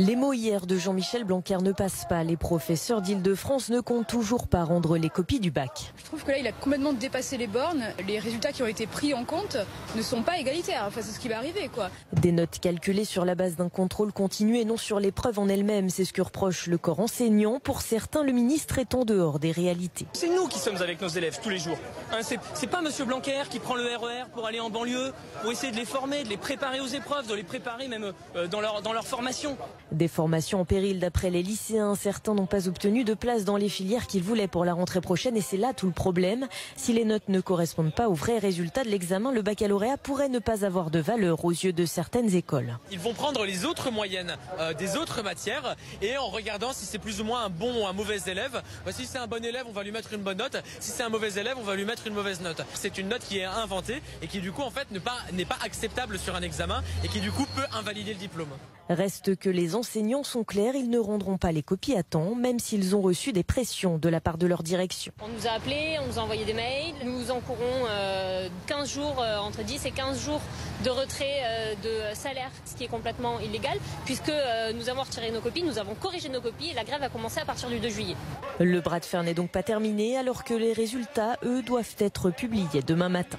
Les mots hier de Jean-Michel Blanquer ne passent pas. Les professeurs d'Île-de-France ne comptent toujours pas rendre les copies du bac. Je trouve que là, il a complètement dépassé les bornes. Les résultats qui ont été pris en compte ne sont pas égalitaires. Enfin, c'est ce qui va arriver, quoi. Des notes calculées sur la base d'un contrôle continu et non sur l'épreuve en elle-même. C'est ce que reproche le corps enseignant. Pour certains, le ministre est en dehors des réalités. C'est nous qui sommes avec nos élèves tous les jours. C'est pas monsieur Blanquer qui prend le RER pour aller en banlieue, pour essayer de les former, de les préparer aux épreuves, de les préparer même dans leur formation. Des formations en péril d'après les lycéens. Certains n'ont pas obtenu de place dans les filières qu'ils voulaient pour la rentrée prochaine et c'est là tout le problème. Si les notes ne correspondent pas aux vrais résultats de l'examen, le baccalauréat pourrait ne pas avoir de valeur aux yeux de certaines écoles. Ils vont prendre les autres moyennes des autres matières et en regardant si c'est plus ou moins un bon ou un mauvais élève. Si c'est un bon élève, on va lui mettre une bonne note. Si c'est un mauvais élève, on va lui mettre une mauvaise note. C'est une note qui est inventée et qui du coup en fait n'est pas acceptable sur un examen et qui du coup peut invalider le diplôme. Reste que les enseignants sont clairs, ils ne rendront pas les copies à temps, même s'ils ont reçu des pressions de la part de leur direction. On nous a appelés, on nous a envoyé des mails. Nous encourons 15 jours, entre 10 et 15 jours de retrait de salaire, ce qui est complètement illégal, puisque nous avons retiré nos copies, nous avons corrigé nos copies et la grève va commencer à partir du 2 juillet. Le bras de fer n'est donc pas terminé, alors que les résultats, eux, doivent être publiés demain matin.